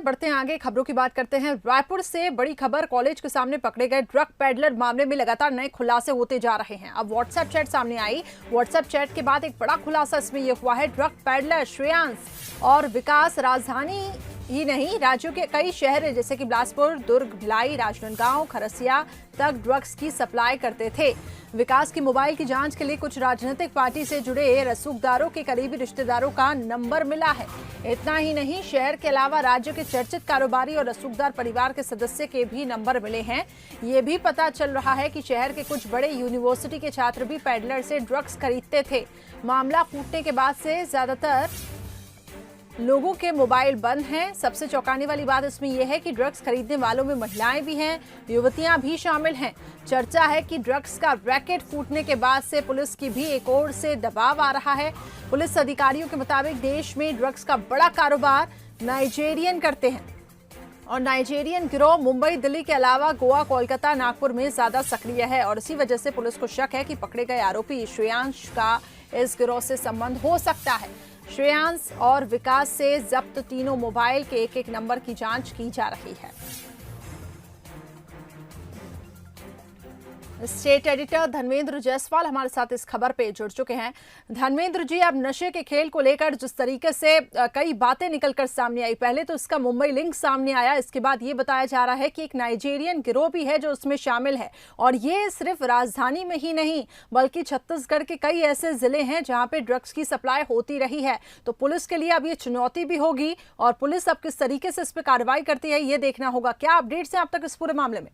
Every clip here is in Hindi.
बढ़ते हैं आगे, खबरों की बात करते हैं। रायपुर से बड़ी खबर, कॉलेज के सामने पकड़े गए ड्रग पेडलर मामले में लगातार नए खुलासे होते जा रहे हैं। अब व्हाट्सएप चैट सामने आई। व्हाट्सएप चैट के बाद एक बड़ा खुलासा इसमें यह हुआ है। ड्रग पेडलर श्रेयांश और विकास राजधानी ही नहीं, राज्यों के कई शहर जैसे कि बिलासपुर, दुर्ग, भिलाई, राजनांदगांव, खरसिया तक ड्रग्स की सप्लाई करते थे। विकास की मोबाइल की जांच के लिए कुछ राजनीतिक पार्टी से जुड़े रसूखदारों के करीबी रिश्तेदारों का नंबर मिला है। इतना ही नहीं, शहर के अलावा राज्य के चर्चित कारोबारी और रसूखदार परिवार के सदस्य के भी नंबर मिले हैं। ये भी पता चल रहा है कि शहर के कुछ बड़े यूनिवर्सिटी के छात्र भी पेडलर से ड्रग्स खरीदते थे। मामला फूटने के बाद से ज्यादातर लोगों के मोबाइल बंद हैं। सबसे चौंकाने वाली बात इसमें यह है कि ड्रग्स खरीदने वालों में महिलाएं भी हैं, युवतियां भी शामिल हैं। चर्चा है कि ड्रग्स का रैकेट फूटने के बाद से पुलिस की भी एक ओर से दबाव आ रहा है। पुलिस अधिकारियों के मुताबिक देश में ड्रग्स का बड़ा कारोबार नाइजीरियन करते हैं और नाइजीरियन गिरोह मुंबई, दिल्ली के अलावा गोवा, कोलकाता, नागपुर में ज्यादा सक्रिय है और इसी वजह से पुलिस को शक है कि पकड़े गए आरोपी श्रेयांश का इस गिरोह से संबंध हो सकता है। श्रेयांश और विकास से जब्त तीनों मोबाइल के एक-एक नंबर की जांच की जा रही है। स्टेट एडिटर धर्मेंद्र जायसवाल हमारे साथ इस खबर पे जुड़ चुके हैं। धर्मेंद्र जी, अब नशे के खेल को लेकर जिस तरीके से कई बातें निकलकर सामने आई, पहले तो इसका मुंबई लिंक सामने आया, इसके बाद ये बताया जा रहा है कि एक नाइजीरियन गिरोह भी है जो उसमें शामिल है और ये सिर्फ राजधानी में ही नहीं बल्कि छत्तीसगढ़ के कई ऐसे जिले हैं जहां पे ड्रग्स की सप्लाई होती रही है। तो पुलिस के लिए अब ये चुनौती भी होगी और पुलिस अब किस तरीके से इस पर कार्रवाई करती है ये देखना होगा। क्या अपडेट्स हैं अब तक इस पूरे मामले में?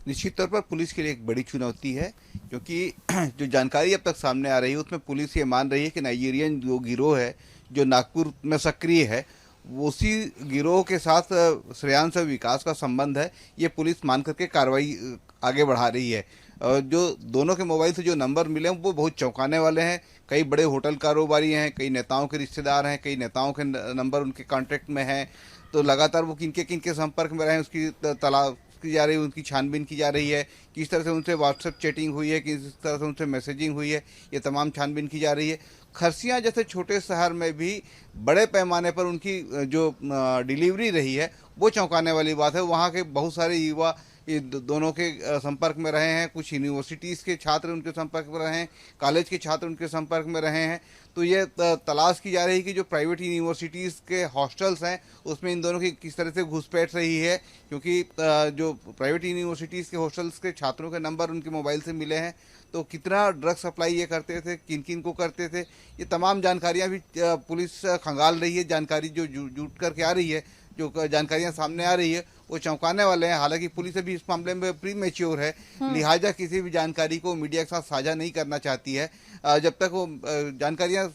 निश्चित तौर पर पुलिस के लिए एक बड़ी चुनौती है, क्योंकि जो जानकारी अब तक सामने आ रही है उसमें पुलिस ये मान रही है कि नाइजीरियन जो गिरोह है जो नागपुर में सक्रिय है, वो उसी गिरोह के साथ श्रेयांश और विकास का संबंध है। ये पुलिस मान करके कार्रवाई आगे बढ़ा रही है। जो दोनों के मोबाइल से जो नंबर मिले हैं वो बहुत चौंकाने वाले हैं। कई बड़े होटल कारोबारी हैं, कई नेताओं के रिश्तेदार हैं, कई नेताओं के नंबर उनके कॉन्टैक्ट में हैं। तो लगातार वो किनके संपर्क में रहे उसकी तलाश की जा रही है, उनकी छानबीन की जा रही है। किस तरह से उनसे व्हाट्सएप चैटिंग हुई है, किस तरह से उनसे मैसेजिंग हुई है, ये तमाम छानबीन की जा रही है। खरसिया जैसे छोटे शहर में भी बड़े पैमाने पर उनकी जो डिलीवरी रही है वो चौंकाने वाली बात है। वहाँ के बहुत सारे युवा ये दोनों के संपर्क में रहे हैं। कुछ यूनिवर्सिटीज़ के छात्र उनके संपर्क में रहे हैं, कॉलेज के छात्र उनके संपर्क में रहे हैं। तो ये तलाश की जा रही है कि जो प्राइवेट यूनिवर्सिटीज़ के हॉस्टल्स हैं उसमें इन दोनों की किस तरह से घुसपैठ रही है, क्योंकि जो प्राइवेट यूनिवर्सिटीज़ के हॉस्टल्स के छात्रों के नंबर उनके मोबाइल से मिले हैं। तो कितना ड्रग सप्लाई ये करते थे, किन किन को करते थे, ये तमाम जानकारियाँ भी पुलिस खंगाल रही है। जानकारी जो जुट करके आ रही है, जो जानकारियां सामने आ रही है वो चौंकाने वाले हैं। हालांकि पुलिस अभी इस मामले में प्री मैच्योर है, लिहाजा किसी भी जानकारी को मीडिया के साथ साझा नहीं करना चाहती है। जब तक वो जानकारियां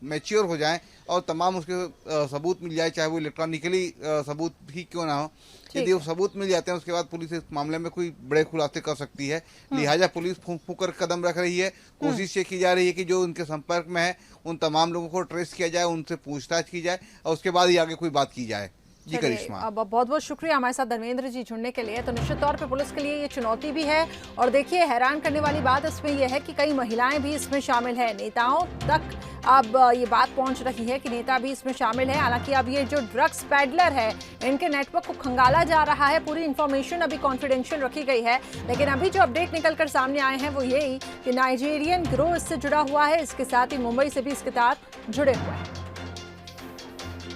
मैच्योर हो जाएं और तमाम उसके सबूत मिल जाए, चाहे वो इलेक्ट्रॉनिकली सबूत ही क्यों ना हो, यदि वो सबूत मिल जाते हैं उसके बाद पुलिस इस मामले में कोई बड़े खुलासे कर सकती है। लिहाजा पुलिस फूंक फूंक कर कदम रख रही है। कोशिश ये की जा रही है कि जो उनके संपर्क में है उन तमाम लोगों को ट्रेस किया जाए, उनसे पूछताछ की जाए और उसके बाद ही आगे कोई बात की जाए। जी करिश्मा, अब बहुत बहुत शुक्रिया हमारे साथ धर्मेंद्र जी जुड़ने के लिए। तो निश्चित तौर पे पुलिस के लिए ये चुनौती भी है और देखिए हैरान करने वाली बात इसमें यह है कि कई महिलाएं भी इसमें शामिल है। नेताओं तक अब ये बात पहुंच रही है कि नेता भी इसमें शामिल है। हालांकि अब ये जो ड्रग्स पेडलर है इनके नेटवर्क को खंगाला जा रहा है। पूरी इंफॉर्मेशन अभी कॉन्फिडेंशियल रखी गई है, लेकिन अभी जो अपडेट निकलकर सामने आए हैं वो यही कि नाइजीरियन गिरोह इससे जुड़ा हुआ है। इसके साथ ही मुंबई से भी इसके साथ जुड़े हुए हैं।